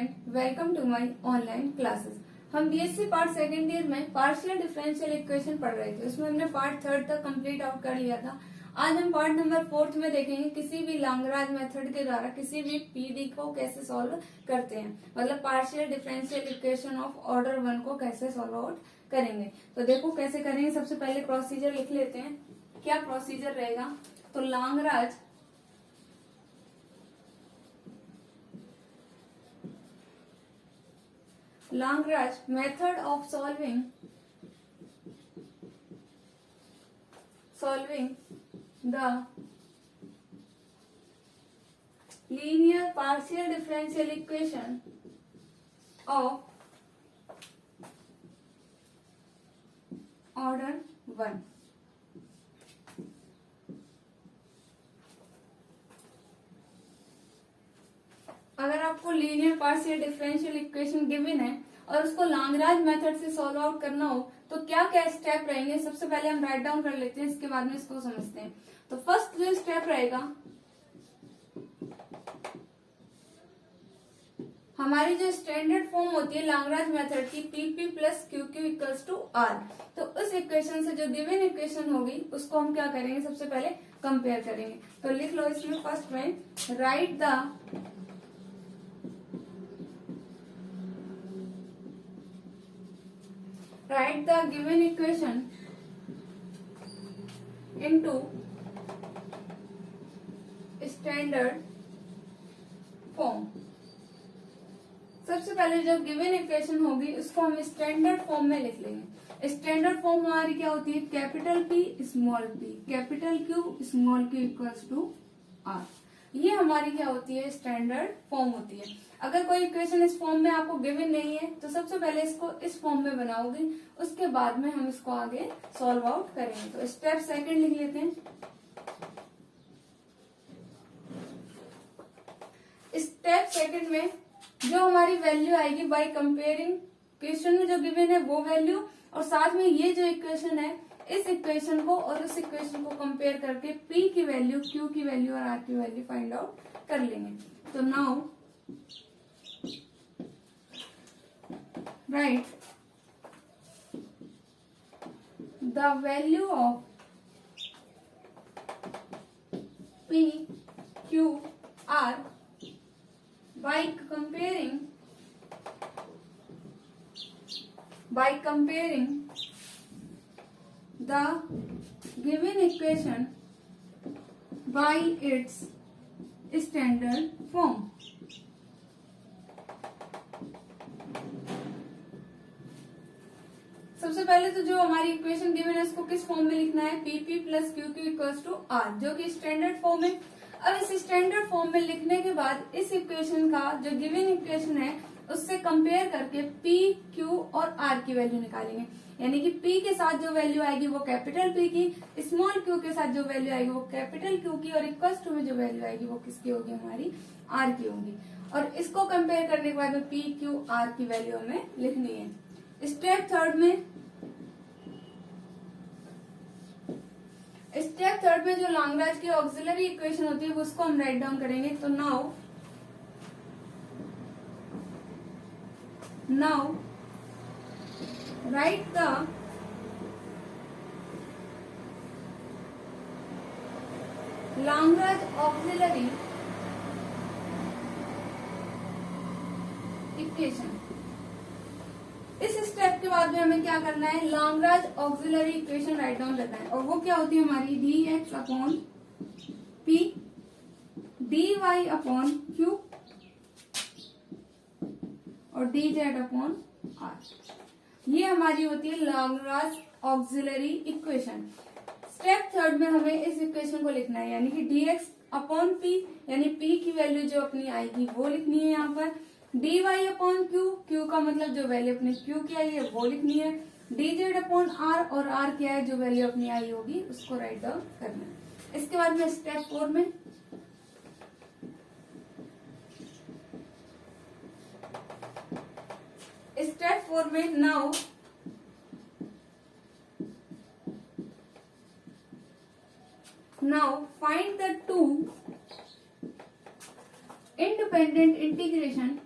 Student, welcome to my online classes. हम BSc part second year में partial differential equation पढ़ रहे थे। उसमें हमने पार्ट थर्ड तक कंप्लीट आउट कर लिया था। आज हम पार्ट नंबर फोर्थ में देखेंगे किसी भी लाग्रांज मेथड के द्वारा किसी भी पीडी को कैसे सॉल्व करते हैं, मतलब partial differential equation of order 1 को कैसे सॉल्व आउट करेंगे। तो देखो कैसे करेंगे। सबसे पहले प्रोसीजर लिख लेते हैं। क्या प्रोसीजर रहेगा? तो Lagrange method of solving the linear partial differential equation of order 1। अगर आपको linear partial differential equation given है और उसको लाग्रांज मेथड से सॉल्व आउट करना हो तो क्या क्या स्टेप रहेंगे, सबसे पहले हम राइट डाउन कर लेते हैं, इसके बाद में इसको समझते हैं। तो फर्स्ट जो स्टेप रहेगा, हमारी जो स्टैंडर्ड फॉर्म होती है लाग्रांज मेथड की pp plus qq equals to r, तो उस इक्वेशन से जो गिवन इक्वेशन होगी उसको हम क्या करेंगे, सबसे पहले कंपेयर करेंगे। तो लिख लो इसमें फर्स्ट में right the given equation into standard form। सबसे पहले जो गिवन इक्वेशन होगी उसको हम स्टैंडर्ड फॉर्म में लिख लेंगे। स्टैंडर्ड फॉर्म हमारी क्या होती है? Capital P small P capital Q small Q equals to R. ये हमारी क्या होती है? स्टैंडर्ड फॉर्म होती है। अगर कोई इक्वेशन इस फॉर्म में आपको गिवन नहीं है तो सबसे पहले इसको इस फॉर्म में बनाओगे, उसके बाद में हम इसको आगे सॉल्व आउट करेंगे। तो स्टेप सेकंड लिख लेते हैं। स्टेप सेकंड में जो हमारी वैल्यू आएगी बाय कंपेयरिंग क्वेश्चन में जो गिवन है वो वैल्यू, और साथ में ये जो इक्वेशन है इस इक्वेशन को और उस इक्वेशन को कंपेयर करके P की वैल्यू, Q की वैल्यू और R की वैल्यू फाइंड आउट कर लेंगे। तो now right the value of P, Q, R by comparing the given equation by its standard form। सबसे पहले तो जो हमारी इक्वेशन गिवन है उसको किस फॉर्म में लिखना है? Pp plus qq equals to r, जो कि स्टैंडर्ड फॉर्म है। अब इस स्टैंडर्ड फॉर्म में लिखने के बाद इस इक्वेशन का जो गिवन इक्वेशन है उससे कंपेयर करके पी, क्यू और आर की वैल्यू निकालेंगे। यानी कि P के साथ जो वैल्यू आएगी वो कैपिटल P की, स्मॉल q के साथ जो वैल्यू आएगी वो कैपिटल Q की, और इक्वल्स टू में जो वैल्यू आएगी वो किसकी होगी? हमारी R की होगी। और इसको कंपेयर करने के बाद में P, Q, R की वैल्यू हमें लिखनी है। स्टेप थर्ड में जो लाग्रांज की ऑक्सिलरी इक्वेशन होती है उसको हम राइट डाउन करेंगे। तो now write the Lagrange auxiliary equation। इस स्टेप के बाद में हमें क्या करना है? Lagrange auxiliary equation write down करना है, और वो क्या होती है हमारी? dx upon p dy upon q और dz अपॉन r। ये हमारी होती है Lagrange auxiliary equation. Step third में हमें इस इक्वेशन को लिखना है, यानी कि dx अपॉन p, यानी p की वैल्यू जो अपनी आएगी वो लिखनी है यहाँ पर। dy अपॉन q का मतलब जो वैल्यू अपनी q की आई है वो लिखनी है। dz अपॉन r, और r क्या है? जो वैल्यू अपनी आई होगी उसको राइट डाउन करना है। इसके बाद में स्टेप 4 में now Now find the two independent integration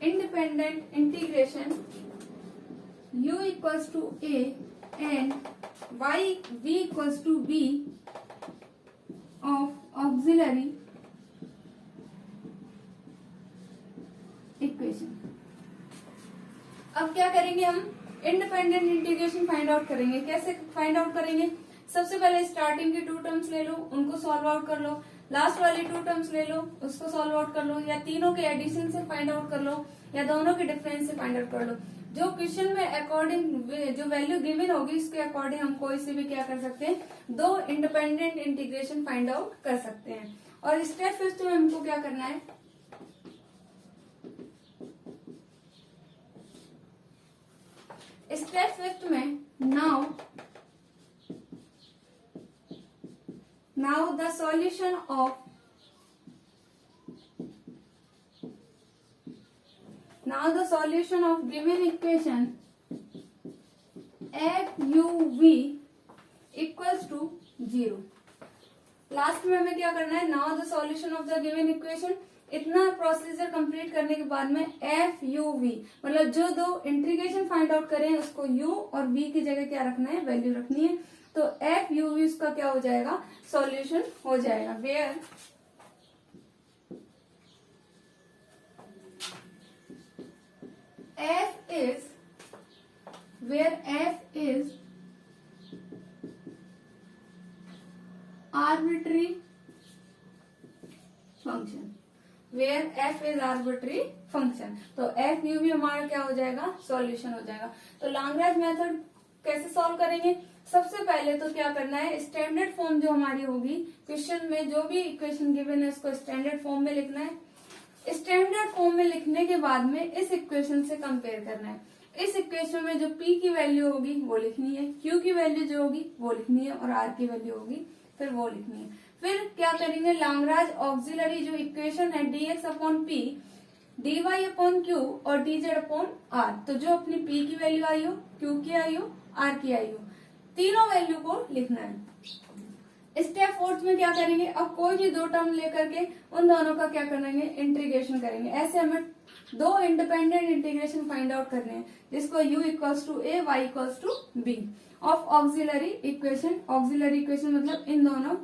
independent integration u equals to a and v equals to b of auxiliary equation. अब क्या करेंगे हम, इंडिपेंडेंट इंटीग्रेशन फाइंड आउट करेंगे। कैसे फाइंड आउट करेंगे, सबसे पहले स्टार्टिंग की टू टर्म्स ले लो, उनको सॉल्व आउट कर लो, लास्ट वाली टू टर्म्स ले लो, उसको सॉल्व आउट कर लो, या तीनों के एडिशन से फाइंड आउट कर लो, या दोनों के डिफरेंस से फाइंड आउट कर लो। जो क्वेश्चन में अकॉर्डिंग जो वैल्यू गिवन होगी उसके अकॉर्डिंग हम कोई से भी क्या कर सकते हैं, दो इंडिपेंडेंट इंटीग्रेशन फाइंड आउट कर सकते हैं। और स्टेप फिफ्थ में हमको क्या करना है, स्टेप फिफ्थ में now the solution of given equation F U V equals to 0। Last में हमें क्या करना है, now the solution of the given equation. इतना प्रोसीजर कंप्लीट करने के बाद में एफ यू वी, मतलब जो दो इंटीग्रेशन फाइंड आउट करें उसको यू और वी की जगह क्या रखना है, वैल्यू रखनी है। तो एफ यू वी उसका क्या हो जाएगा, सॉल्यूशन हो जाएगा। Where F is arbitrary function, where F is arbitrary function. तो एफ यू भी हमारा क्या हो जाएगा, सॉल्यूशन हो जाएगा। तो लैग्रेंज मेथड कैसे सॉल्व करेंगे, सबसे पहले तो क्या करना है, स्टैंडर्ड फॉर्म जो हमारी होगी क्वेश्चन में, जो भी इक्वेशन गिवन है उसको स्टैंडर्ड फॉर्म में लिखना है। स्टैंडर्ड फॉर्म में लिखने के बाद में इस इक्वेशन से कंपेयर करना है। इस इक्वेशन में जो p की वैल्यू होगी वो लिखनी है, q की वैल्यू जो होगी वो लिखनी है, और r की वैल्यू होगी फिर वो लिखनी है। फिर क्या करेंगे, लैग्रेंज ऑक्सिलरी जो इक्वेशन है dx upon p, dy upon q और dz अपॉन r, तो जो अपनी p की वैल्यू आई हो, q की आई हो, r की आई हो, तीनों वैल्यू को लिखना है। स्टेप फोर्थ में क्या करेंगे, अब कोई भी दो टर्म लेकर के उन दोनों का क्या करेंगे, इंटीग्रेशन करेंगे। ऐसे हमें दो इंडिपेंडेंट इंटीग्रेशन फाइंड आउट करने हैं, जिसको u equals to a, y equals to b of auxiliary equation. Auxiliary equation मतलब इन दोनों,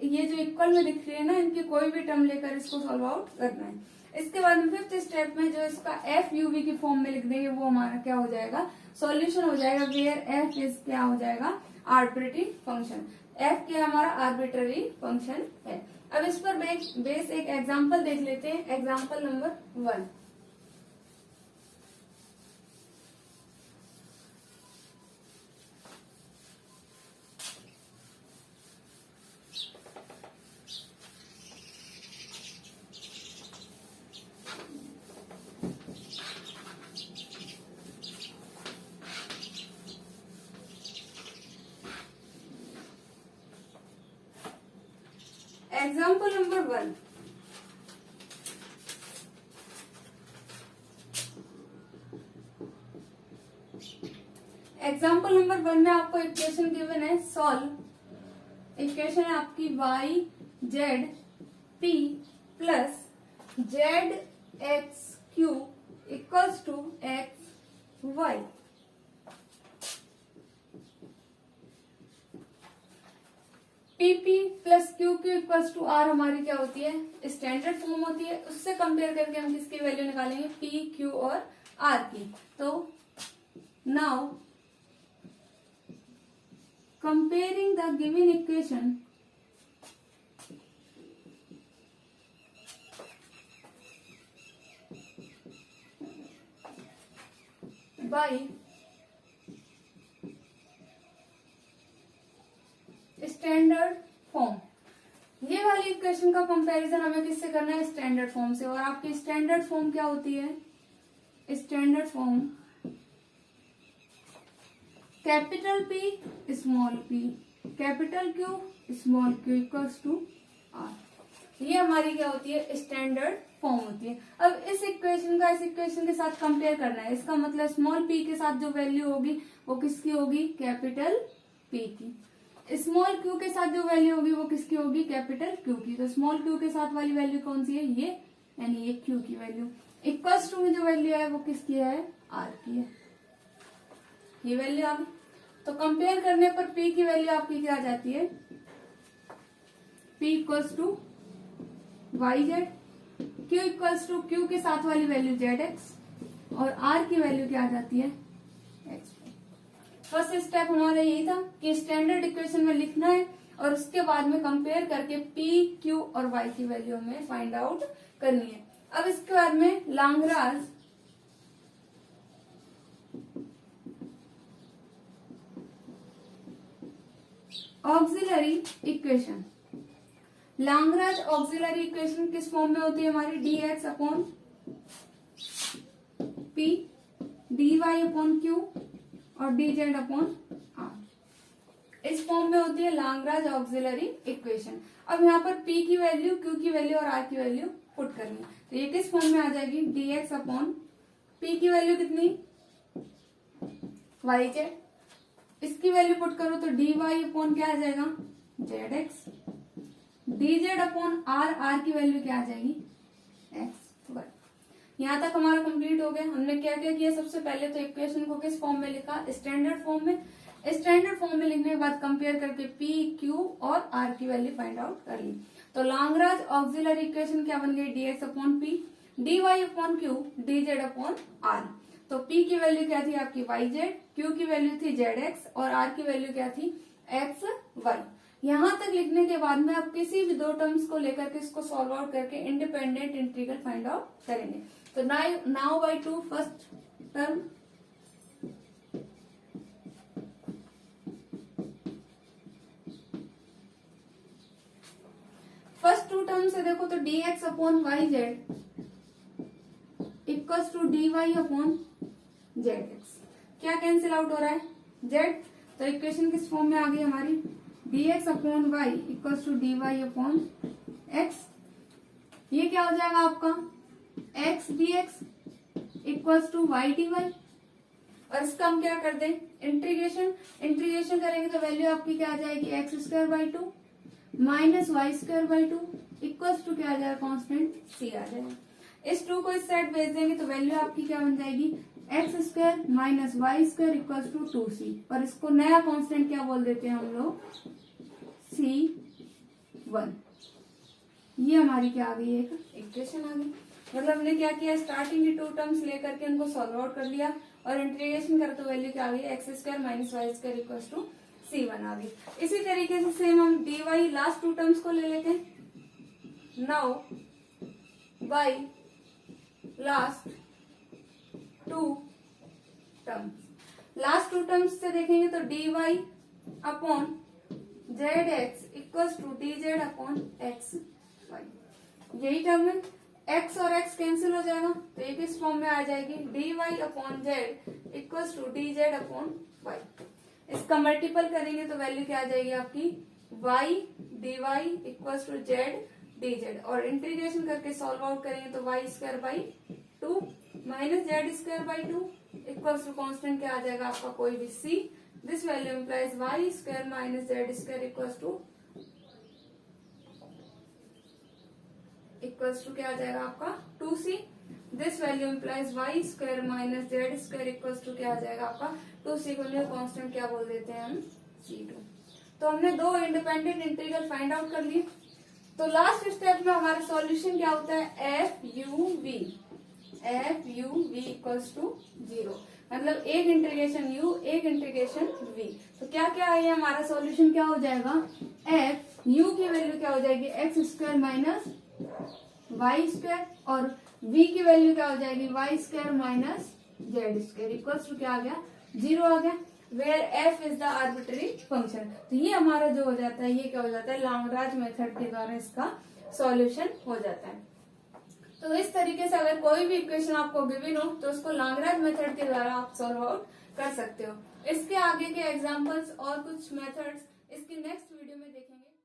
ये जो इक्वल में दिख रही है ना, इनकी कोई भी टर्म लेकर इसको सॉल्व आउट करना है। इसके बाद में फिफ्थ स्टेप में जो इसका एफ यू वी की फॉर्म में लिख देंगे वो हमारा क्या हो जाएगा, सॉल्यूशन हो जाएगा। वेयर एफ इज क्या हो जाएगा, आर्बिट्री फंक्शन। एफ क्या हमारा आर्बिट्ररी फंक्शन है। अब इस पर बेस एक एग्जाम्पल देख लेते हैं, example number 1। Example number 1, example number 1 में आपको इक्वेशन गिवन है, सॉल्व इक्वेशन है आपकी y z p plus z x q equals to x y। P P plus Q Q equals to R हमारी क्या होती है, स्टैंडर्ड फॉर्म होती है। उससे कंपेयर करके हम किसकी वैल्यू निकालेंगे, पी क्यू और आर की। तो now comparing the given equation by standard form, ये वाली इक्वेशन का कंपैरिजन हमें किससे करना है, स्टैंडर्ड फॉर्म से। और आपकी स्टैंडर्ड फॉर्म क्या होती है, standard form capital P small p capital Q small q equals to R। ये हमारी क्या होती है, स्टैंडर्ड फॉर्म होती है। अब इस इक्वेशन का इस इक्वेशन के साथ कंपेयर करना है। इसका मतलब स्मॉल p के साथ जो वैल्यू होगी वो किसकी होगी, कैपिटल P की। स्मॉल q के साथ जो वैल्यू होगी वो किसकी होगी, कैपिटल Q की। तो स्मॉल q के साथ वाली वैल्यू कौन सी है, ये, यानी ये q की वैल्यू। इक्वल्स टू में जो वैल्यू है वो किसकी है, आर की है, ये वैल्यू आ गई। तो कंपेयर करने पर पी की वैल्यू आपकी क्या आ जाती है, P equals to Y Z, Q equals to Q के साथ वाली वैल्यू जेड एक्स, और आर की वैल्यू क्या आ जाती है, एक्स। फर्स्ट स्टेप हमारा यही था कि स्टैंडर्ड इक्वेशन में लिखना है और उसके बाद में कंपेयर करके पी क्यू और वाई की वैल्यू हमें फाइंड आउट करनी है। अब इसके बाद में Lagrange auxiliary equation, Lagrange auxiliary equation किस फॉर्म में होती है हमारी, D X upon P D Y upon Q और डी जेड अपॉन आर, इस फॉर्म में होती है लाग्रांज ऑक्सिलरी इक्वेशन। अब यहाँ पर p की वैल्यू, q की वैल्यू और r की वैल्यू पुट करनी है, तो ये किस फॉर्म में आ जाएगी, dx अपॉन p की वैल्यू कितनी, y जेड, इसकी वैल्यू पुट करो तो dy अपॉन क्या आ जाएगा, zx, dz अपॉन r की वैल्यू क्या आ जाएगी, x वाई। यहाँ तक हमारा कंप्लीट हो गया। हमने क्या क्या किया, सबसे पहले तो इक्वेशन को किस फॉर्म में लिखा, स्टैंडर्ड फॉर्म में। स्टैंडर्ड फॉर्म में लिखने के बाद कंपेयर करके पी क्यू और आर की वैल्यू फाइंड आउट कर ली। तो लाग्रांज ऑक्सिलरी इक्वेशन क्या बन गई, dx upon P dy upon Q dz upon R. तो p की वैल्यू क्या थी आपकी y जेड, q की वैल्यू थी zx और r की वैल्यू क्या थी x y। यहाँ तक लिखने के बाद में आप किसी भी दो टर्म्स को लेकर के इसको सॉल्व आउट करके इंडिपेंडेंट इंटीग्रल फाइंड आउट करेंगे। तो now by two first term, first two term से देखो तो dx upon Y Z equals to dy upon zx, क्या कैंसिल आउट हो रहा है, z। तो इक्वेशन किस फॉर्म में आ गई हमारी, dx upon Y equals to dy upon x। ये क्या हो जाएगा आपका, x dx equals to y dy, और इसका हम क्या कर दें, इंटीग्रेशन। इंटीग्रेशन करेंगे तो वैल्यू आपकी क्या आ जाएगी, X square by two minus Y square by two equals to क्या आ जाएगा, कांस्टेंट c आ जाएगा। इस 2 को इस साइड भेज देंगे तो वैल्यू आपकी क्या बन जाएगी, X square minus Y square equals to 2c, और इसको नया कांस्टेंट क्या बोल देते हैं हम लोग, c1। ये हमारी क्या आ गई, एक इक्वेशन आ गई। मतलब हमने क्या किया, स्टार्टिंग की 2 टर्म्स लेकर के उनको सॉल्व आउट कर लिया और इंटीग्रेशन कर तो वैल्यू क्या आ गई, X square minus Y square equals to c1 आ गई। इसी तरीके से सेम हम dy लास्ट 2 टर्म्स को ले लेते हैं। Now by last 2 terms, last 2 terms से देखेंगे तो dy upon zx equals to dz upon x y, यही टर्म है। x और x कैंसिल हो जाएगा तो ये किस फॉर्म में आ जाएगी, dy upon z equals to dz upon y। इसका मल्टीपल करेंगे तो वैल्यू क्या आ जाएगी आपकी, y dy equals to z dz, और इंटीग्रेशन करके सॉल्व आउट करेंगे तो y square by 2 minus Z square by 2 equals to constant क्या आ जाएगा आपका, कोई भी c। This value implies y square minus Z square equals to क्या आ जाएगा आपका 2c। This value implies y square minus Z square equals to क्या आ जाएगा आपका 2c को न्यू कांस्टेंट क्या बोल देते हैं हम, c2। तो हमने 2 इंडिपेंडेंट इंटीग्रल फाइंड आउट कर लिए। तो लास्ट स्टेप में हमारा सॉल्यूशन क्या होता है, F U V equals to 0, मतलब एक इंटीग्रेशन u एक इंटीग्रेशन v। तो क्या क्या है हमारा सॉल्यूशन, क्या हो जाएगा, एफ u की वैल्यू क्या हो जाएगी, X square minus Y square, और v की वैल्यू क्या हो जाएगी, Y square minus Z square equals to क्या आ गया, 0 आ गया। Where f is the arbitrary function. तो ये हमारा जो हो जाता है, ये क्या हो जाता है, लाग्रांज मेथड के द्वारा इसका सॉल्यूशन हो जाता है। तो इस तरीके से अगर कोई भी इक्वेशन आपको गिवन हो तो उसको लाग्रांज मेथड के द्वारा आप सॉल्व आउट कर सकते हो। इसके आगे के एग्जांपल्स और कुछ मेथड्स इसकी नेक्स्ट वीडियो में देखेंगे।